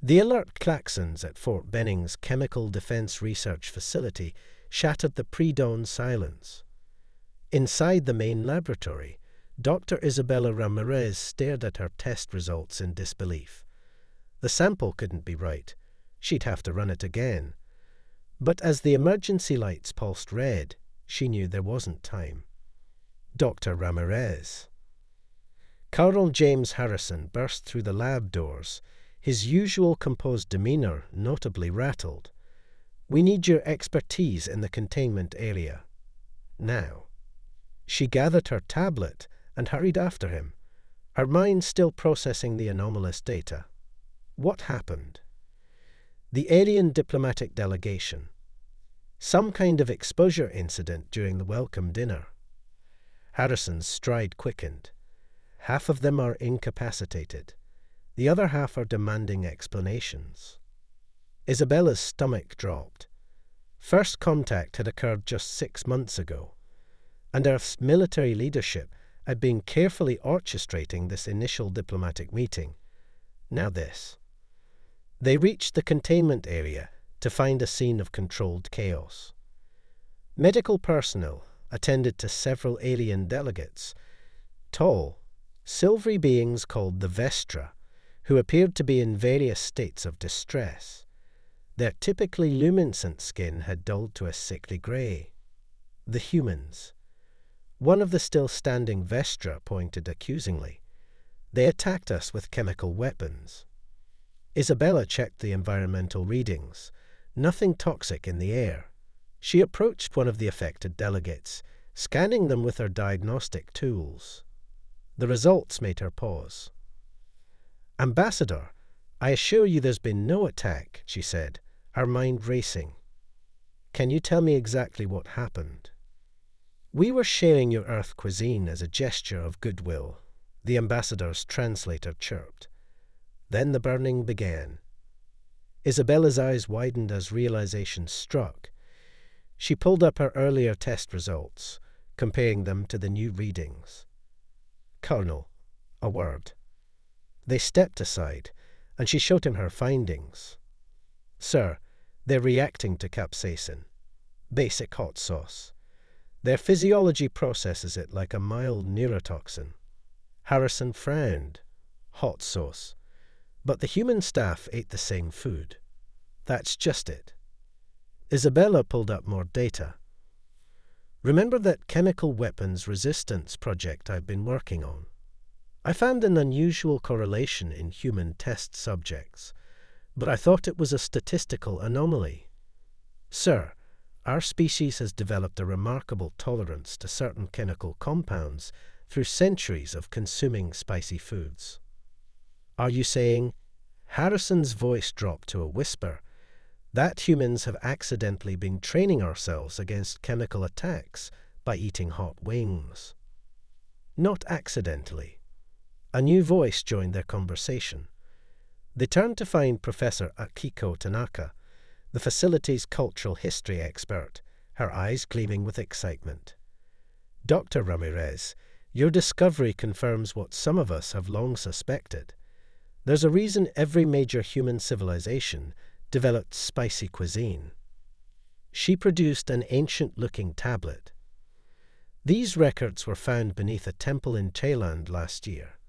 The alert klaxons at Fort Benning's Chemical Defense Research Facility shattered the pre-dawn silence. Inside the main laboratory, Dr. Isabella Ramirez stared at her test results in disbelief. The sample couldn't be right. She'd have to run it again. But as the emergency lights pulsed red, she knew there wasn't time. Dr. Ramirez. Colonel James Harrison burst through the lab doors, his usual composed demeanor notably rattled. "We need your expertise in the containment area. Now." She gathered her tablet and hurried after him, her mind still processing the anomalous data. What happened? The alien diplomatic delegation. Some kind of exposure incident during the welcome dinner. Harrison's stride quickened. Half of them are incapacitated. The other half are demanding explanations. Isabella's stomach dropped. First contact had occurred just 6 months ago, and Earth's military leadership had been carefully orchestrating this initial diplomatic meeting. Now this. They reached the containment area to find a scene of controlled chaos. Medical personnel attended to several alien delegates, tall, silvery beings called the Vestra, who appeared to be in various states of distress. Their typically luminescent skin had dulled to a sickly grey. The humans. One of the still-standing Vestra pointed accusingly. "They attacked us with chemical weapons." Isabella checked the environmental readings. Nothing toxic in the air. She approached one of the affected delegates, scanning them with her diagnostic tools. The results made her pause. "Ambassador, I assure you there's been no attack," she said, her mind racing. "Can you tell me exactly what happened?" "We were sharing your Earth cuisine as a gesture of goodwill," the ambassador's translator chirped. Then the burning began. Isabella's eyes widened as realization struck. She pulled up her earlier test results, comparing them to the new readings. "Colonel, a word." They stepped aside, and she showed him her findings. "Sir, they're reacting to capsaicin. Basic hot sauce. Their physiology processes it like a mild neurotoxin." Harrison frowned. Hot sauce. But the human staff ate the same food. That's just it. Isabella pulled up more data. "Remember that chemical weapons resistance project I've been working on? I found an unusual correlation in human test subjects, but I thought it was a statistical anomaly. Sir, our species has developed a remarkable tolerance to certain chemical compounds through centuries of consuming spicy foods." "Are you saying—" Harrison's voice dropped to a whisper, "that humans have accidentally been training ourselves against chemical attacks by eating hot wings?" "Not accidentally." A new voice joined their conversation. They turned to find Professor Akiko Tanaka, the facility's cultural history expert, her eyes gleaming with excitement. "Dr. Ramirez, your discovery confirms what some of us have long suspected. There's a reason every major human civilization developed spicy cuisine." She produced an ancient-looking tablet. "These records were found beneath a temple in Thailand last year.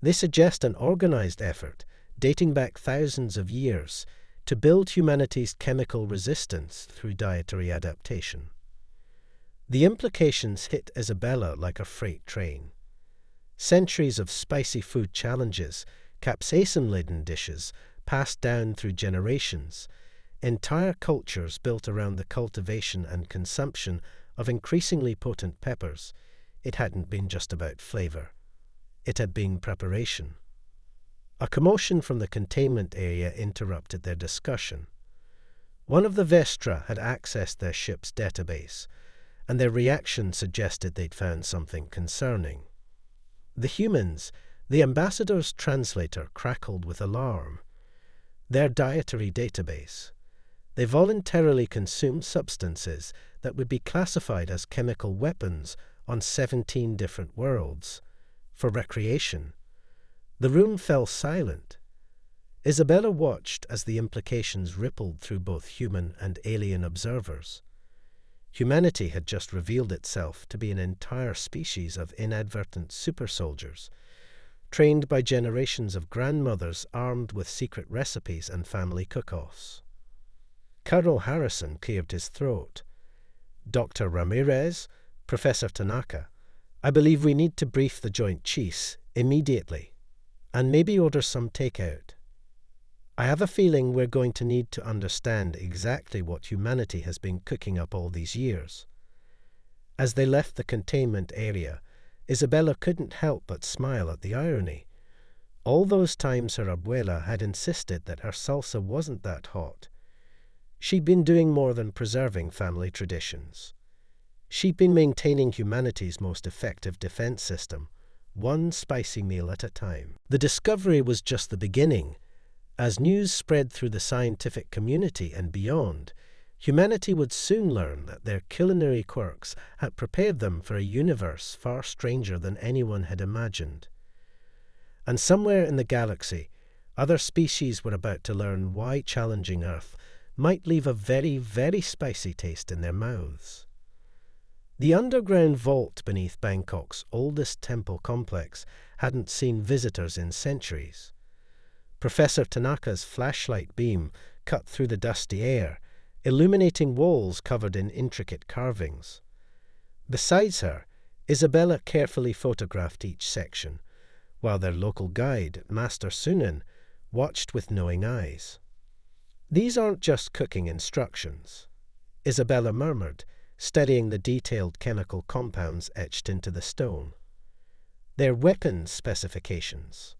They suggest an organized effort, dating back thousands of years, to build humanity's chemical resistance through dietary adaptation." The implications hit Isabella like a freight train. Centuries of spicy food challenges, capsaicin-laden dishes passed down through generations, entire cultures built around the cultivation and consumption of increasingly potent peppers. It hadn't been just about flavor. It had been preparation. A commotion from the containment area interrupted their discussion. One of the Vestra had accessed their ship's database, and their reaction suggested they'd found something concerning. The humans, the ambassador's translator, crackled with alarm. Their dietary database. They voluntarily consumed substances that would be classified as chemical weapons on 17 different worlds. For recreation. The room fell silent. Isabella watched as the implications rippled through both human and alien observers. Humanity had just revealed itself to be an entire species of inadvertent super-soldiers, trained by generations of grandmothers armed with secret recipes and family cook-offs. Colonel Harrison cleared his throat. Dr. Ramirez, Professor Tanaka, I believe we need to brief the Joint Chiefs immediately, and maybe order some takeout. I have a feeling we're going to need to understand exactly what humanity has been cooking up all these years. As they left the containment area, Isabella couldn't help but smile at the irony. All those times her abuela had insisted that her salsa wasn't that hot. She'd been doing more than preserving family traditions. She'd been maintaining humanity's most effective defense system, one spicy meal at a time. The discovery was just the beginning. As news spread through the scientific community and beyond, humanity would soon learn that their culinary quirks had prepared them for a universe far stranger than anyone had imagined. And somewhere in the galaxy, other species were about to learn why challenging Earth might leave a very, very spicy taste in their mouths. The underground vault beneath Bangkok's oldest temple complex hadn't seen visitors in centuries. Professor Tanaka's flashlight beam cut through the dusty air, illuminating walls covered in intricate carvings. Besides her, Isabella carefully photographed each section, while their local guide, Master Sunan, watched with knowing eyes. These aren't just cooking instructions, Isabella murmured, studying the detailed chemical compounds etched into the stone. They're weapons specifications.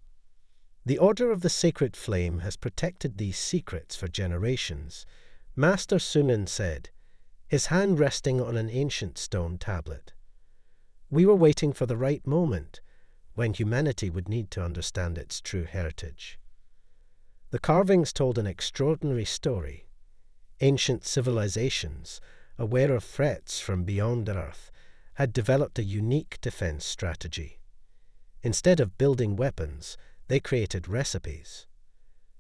The Order of the Sacred Flame has protected these secrets for generations, Master Sunan said, his hand resting on an ancient stone tablet. We were waiting for the right moment, when humanity would need to understand its true heritage. The carvings told an extraordinary story. Ancient civilizations, aware of threats from beyond Earth, had developed a unique defense strategy. Instead of building weapons, they created recipes.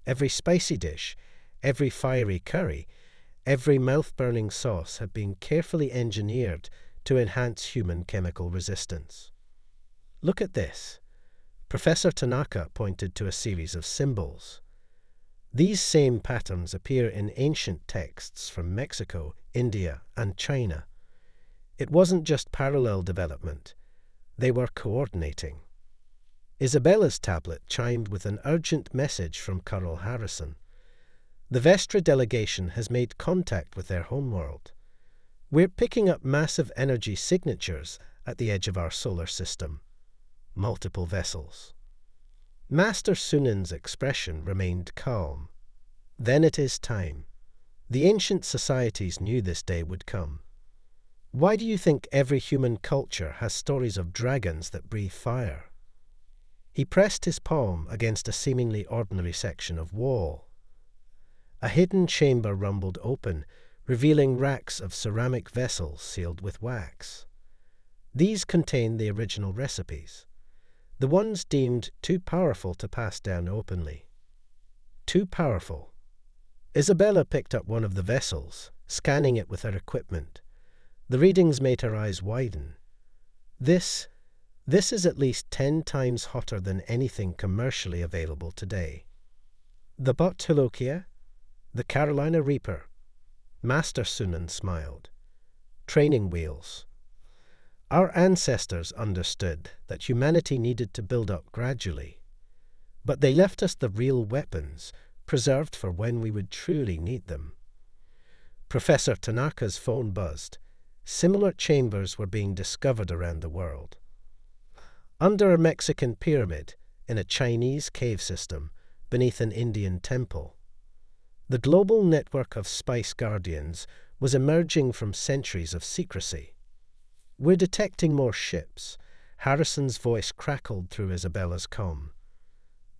Every spicy dish, every fiery curry, every mouth-burning sauce had been carefully engineered to enhance human chemical resistance. Look at this. Professor Tanaka pointed to a series of symbols. These same patterns appear in ancient texts from Mexico, India, and China. It wasn't just parallel development. They were coordinating. Isabella's tablet chimed with an urgent message from Colonel Harrison. The Vestra delegation has made contact with their homeworld. We're picking up massive energy signatures at the edge of our solar system. Multiple vessels. Master Sunan's expression remained calm. Then it is time. The ancient societies knew this day would come. Why do you think every human culture has stories of dragons that breathe fire? He pressed his palm against a seemingly ordinary section of wall. A hidden chamber rumbled open, revealing racks of ceramic vessels sealed with wax. These contained the original recipes, the ones deemed too powerful to pass down openly. Too powerful. Isabella picked up one of the vessels, scanning it with her equipment. The readings made her eyes widen. This is at least 10 times hotter than anything commercially available today. The Bottilokia, the Carolina Reaper. Master Sunan smiled. Training wheels. Our ancestors understood that humanity needed to build up gradually, but they left us the real weapons, preserved for when we would truly need them. Professor Tanaka's phone buzzed. Similar chambers were being discovered around the world. Under a Mexican pyramid, in a Chinese cave system, beneath an Indian temple. The global network of spice guardians was emerging from centuries of secrecy. We're detecting more ships. Harrison's voice crackled through Isabella's comm.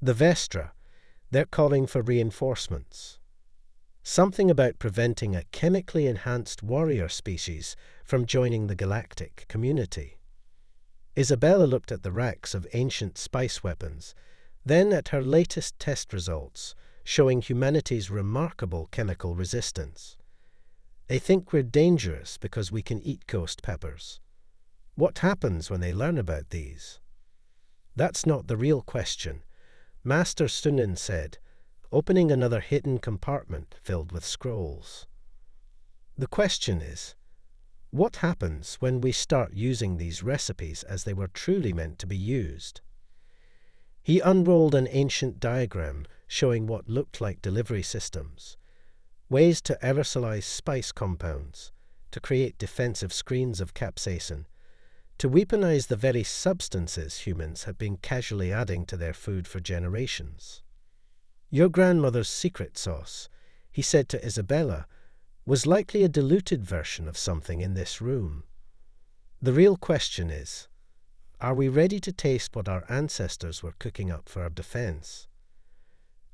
The Vestra, they're calling for reinforcements. Something about preventing a chemically enhanced warrior species from joining the Galactic community. Isabella looked at the racks of ancient spice weapons, then at her latest test results, showing humanity's remarkable chemical resistance. They think we're dangerous because we can eat ghost peppers. What happens when they learn about these? That's not the real question, Master Sunan said, opening another hidden compartment filled with scrolls. The question is, what happens when we start using these recipes as they were truly meant to be used? He unrolled an ancient diagram showing what looked like delivery systems, ways to aerosolize spice compounds, to create defensive screens of capsaicin, to weaponize the very substances humans had been casually adding to their food for generations. Your grandmother's secret sauce, he said to Isabella, was likely a diluted version of something in this room. The real question is, are we ready to taste what our ancestors were cooking up for our defense?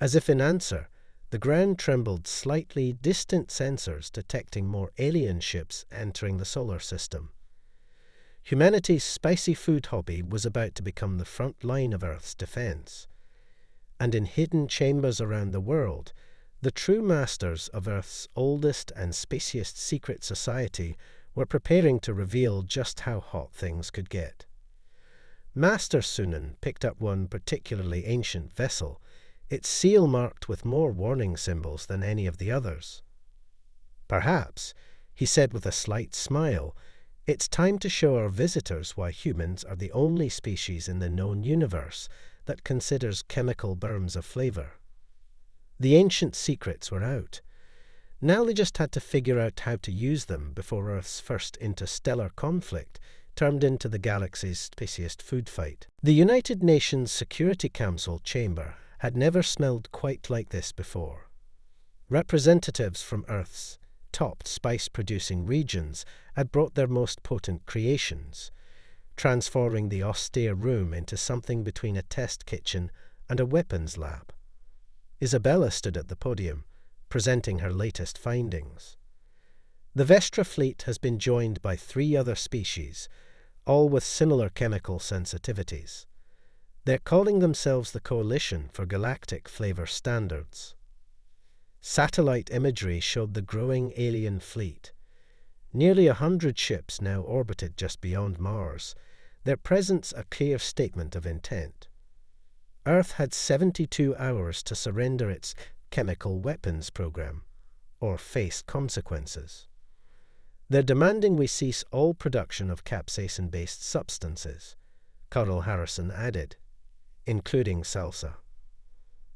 As if in answer, the ground trembled slightly, distant sensors detecting more alien ships entering the solar system. Humanity's spicy food hobby was about to become the front line of Earth's defense. And in hidden chambers around the world, the true masters of Earth's oldest and spiciest secret society were preparing to reveal just how hot things could get. Master Sunan picked up one particularly ancient vessel, its seal marked with more warning symbols than any of the others. Perhaps, he said with a slight smile, it's time to show our visitors why humans are the only species in the known universe that considers chemical berms of flavor. The ancient secrets were out. Now they just had to figure out how to use them before Earth's first interstellar conflict turned into the galaxy's spiciest food fight. The United Nations Security Council chamber had never smelled quite like this before. Representatives from Earth's top spice-producing regions had brought their most potent creations, transforming the austere room into something between a test kitchen and a weapons lab. Isabella stood at the podium, presenting her latest findings. The Vestra fleet has been joined by 3 other species, all with similar chemical sensitivities. They're calling themselves the Coalition for Galactic Flavor Standards. Satellite imagery showed the growing alien fleet. Nearly 100 ships now orbited just beyond Mars, their presence a clear statement of intent. Earth had 72 hours to surrender its chemical weapons program, or face consequences. They're demanding we cease all production of capsaicin-based substances, Colonel Harrison added, including salsa.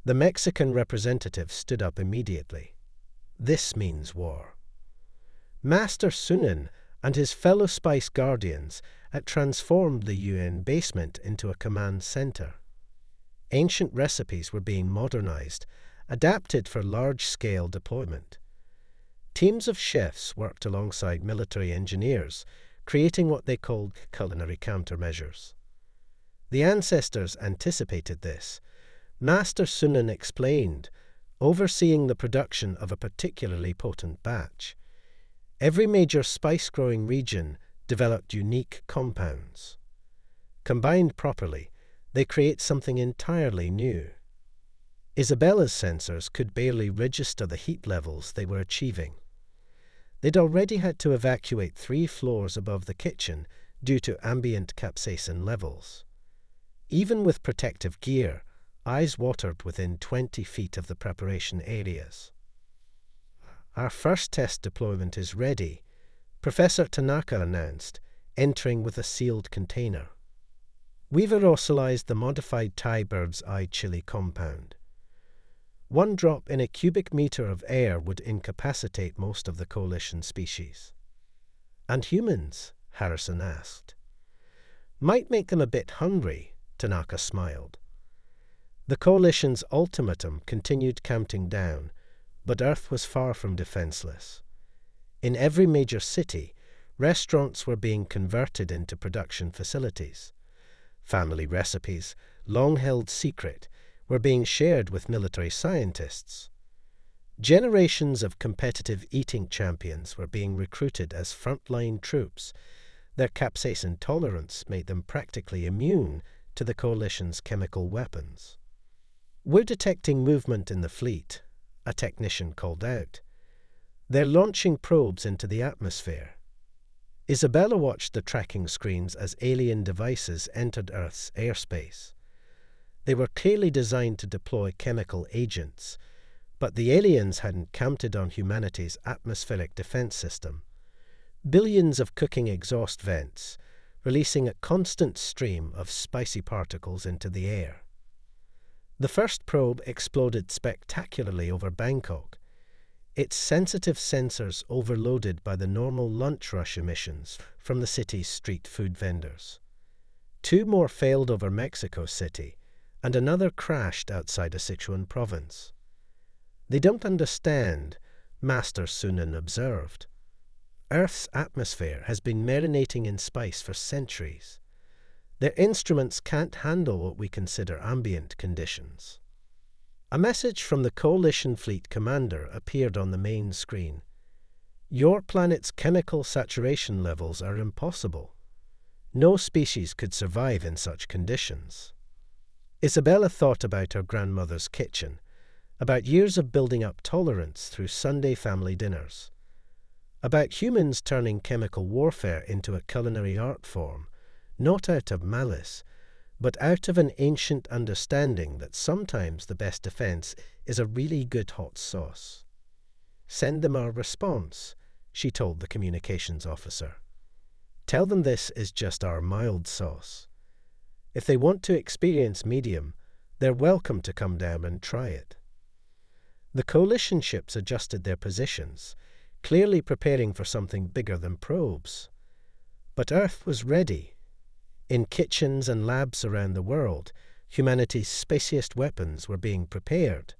The Mexican representative stood up immediately. This means war. Master Sunan and his fellow Spice Guardians had transformed the UN basement into a command center. Ancient recipes were being modernized, adapted for large-scale deployment. Teams of chefs worked alongside military engineers, creating what they called culinary countermeasures. The ancestors anticipated this. Master Sunan explained, overseeing the production of a particularly potent batch. Every major spice-growing region developed unique compounds. Combined properly, they create something entirely new. Isabella's sensors could barely register the heat levels they were achieving. They'd already had to evacuate 3 floors above the kitchen due to ambient capsaicin levels. Even with protective gear, eyes watered within 20 feet of the preparation areas. Our first test deployment is ready, Professor Tanaka announced, entering with a sealed container. We've aerosolized the modified Thai bird's eye chili compound. 1 drop in a cubic meter of air would incapacitate most of the coalition species. And humans? Harrison asked. Might make them a bit hungry, Tanaka smiled. The coalition's ultimatum continued counting down, but Earth was far from defenseless. In every major city, restaurants were being converted into production facilities. Family recipes, long held secret, were being shared with military scientists. Generations of competitive eating champions were being recruited as frontline troops. Their capsaicin tolerance made them practically immune to the coalition's chemical weapons. "We're detecting movement in the fleet," a technician called out. "They're launching probes into the atmosphere." Isabella watched the tracking screens as alien devices entered Earth's airspace. They were clearly designed to deploy chemical agents, but the aliens hadn't counted on humanity's atmospheric defense system. Billions of cooking exhaust vents, releasing a constant stream of spicy particles into the air. The first probe exploded spectacularly over Bangkok, its sensitive sensors overloaded by the normal lunch rush emissions from the city's street food vendors. 2 more failed over Mexico City, and another crashed outside a Sichuan province. "They don't understand," Master Sunan observed. "Earth's atmosphere has been marinating in spice for centuries. Their instruments can't handle what we consider ambient conditions." A message from the Coalition Fleet commander appeared on the main screen. "Your planet's chemical saturation levels are impossible. No species could survive in such conditions." Isabella thought about her grandmother's kitchen, about years of building up tolerance through Sunday family dinners, about humans turning chemical warfare into a culinary art form, not out of malice, but out of an ancient understanding that sometimes the best defense is a really good hot sauce. "Send them our response," she told the communications officer. "Tell them this is just our mild sauce. If they want to experience medium, they're welcome to come down and try it." The coalition ships adjusted their positions, clearly preparing for something bigger than probes. But Earth was ready. In kitchens and labs around the world, humanity's spiciest weapons were being prepared.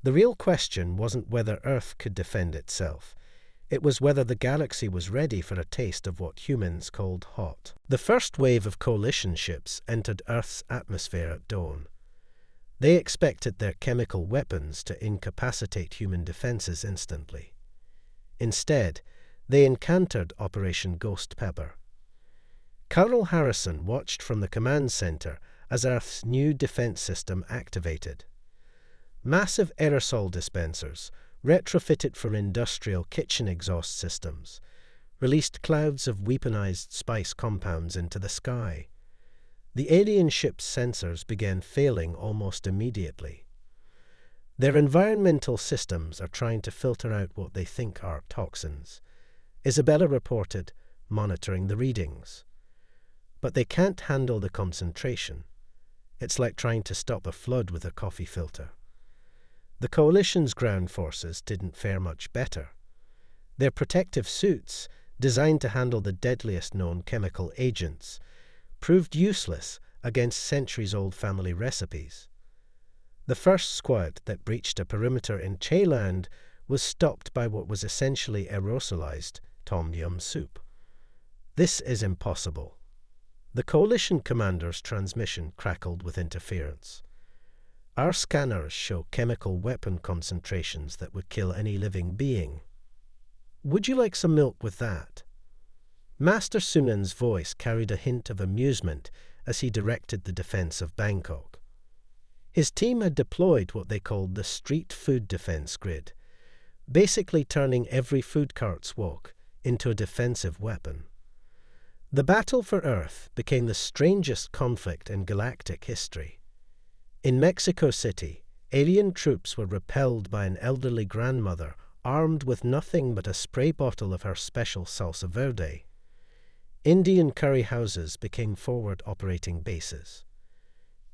The real question wasn't whether Earth could defend itself. It was whether the galaxy was ready for a taste of what humans called hot. The first wave of coalition ships entered Earth's atmosphere at dawn. They expected their chemical weapons to incapacitate human defenses instantly. Instead, they encountered Operation Ghost Pepper. Carl Harrison watched from the command center as Earth's new defense system activated. Massive aerosol dispensers, retrofitted for industrial kitchen exhaust systems, released clouds of weaponized spice compounds into the sky. The alien ship's sensors began failing almost immediately. "Their environmental systems are trying to filter out what they think are toxins," Isabella reported, monitoring the readings. "But they can't handle the concentration. It's like trying to stop a flood with a coffee filter." The coalition's ground forces didn't fare much better. Their protective suits, designed to handle the deadliest known chemical agents, proved useless against centuries-old family recipes. The first squad that breached a perimeter in Ceyland was stopped by what was essentially aerosolized tom yum soup. "This is impossible." The coalition commander's transmission crackled with interference. "Our scanners show chemical weapon concentrations that would kill any living being. Would you like some milk with that?" Master Sunan's voice carried a hint of amusement as he directed the defense of Bangkok. His team had deployed what they called the Street Food Defense Grid, basically turning every food cart's walk into a defensive weapon. The battle for Earth became the strangest conflict in galactic history. In Mexico City, alien troops were repelled by an elderly grandmother armed with nothing but a spray bottle of her special salsa verde. Indian curry houses became forward operating bases.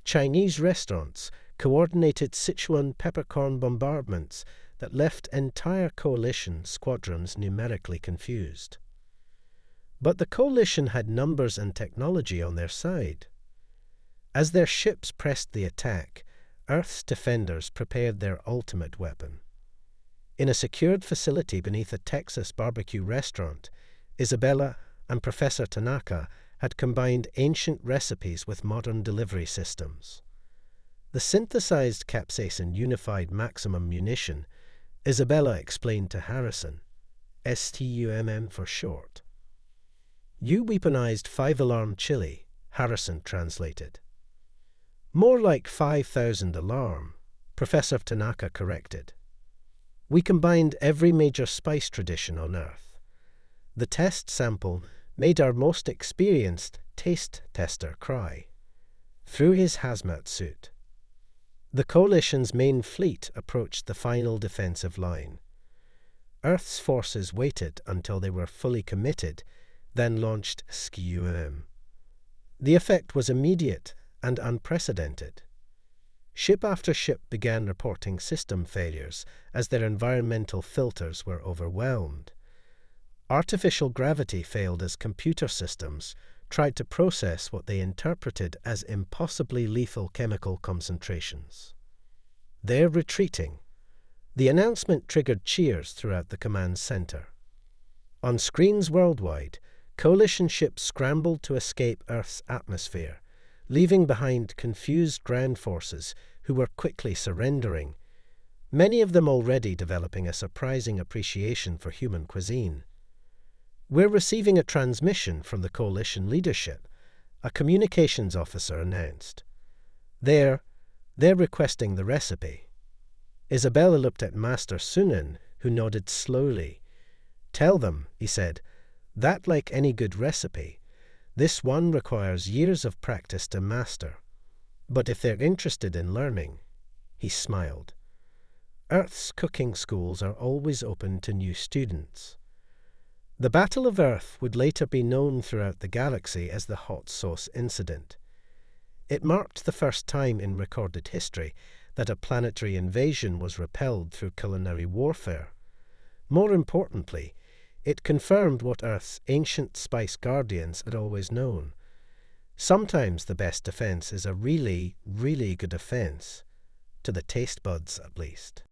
Chinese restaurants coordinated Sichuan peppercorn bombardments that left entire coalition squadrons numerically confused. But the coalition had numbers and technology on their side. As their ships pressed the attack, Earth's defenders prepared their ultimate weapon. In a secured facility beneath a Texas barbecue restaurant, Isabella and Professor Tanaka had combined ancient recipes with modern delivery systems. The synthesized capsaicin unified maximum munition, Isabella explained to Harrison, STUMM for short. "You weaponized 5-alarm chili," Harrison translated. "More like 5,000 alarm," Professor Tanaka corrected. We combined every major spice tradition on Earth. The test sample made our most experienced taste tester cry. Through his hazmat suit, the Coalition's main fleet approached the final defensive line. Earth's forces waited until they were fully committed, then launched SCUM. The effect was immediate and unprecedented. Ship after ship began reporting system failures as their environmental filters were overwhelmed. Artificial gravity failed as computer systems tried to process what they interpreted as impossibly lethal chemical concentrations. They're retreating. The announcement triggered cheers throughout the command center. On screens worldwide, Coalition ships scrambled to escape Earth's atmosphere, leaving behind confused ground forces who were quickly surrendering, many of them already developing a surprising appreciation for human cuisine. We're receiving a transmission from the Coalition leadership, a communications officer announced. They're requesting the recipe. Isabella looked at Master Sunan, who nodded slowly. Tell them, he said, that like any good recipe, this one requires years of practice to master. But if they're interested in learning, he smiled. Earth's cooking schools are always open to new students. The Battle of Earth would later be known throughout the galaxy as the Hot Sauce Incident. It marked the first time in recorded history that a planetary invasion was repelled through culinary warfare. More importantly, it confirmed what Earth's ancient spice guardians had always known. Sometimes the best defense is a really, really good offense, to the taste buds at least.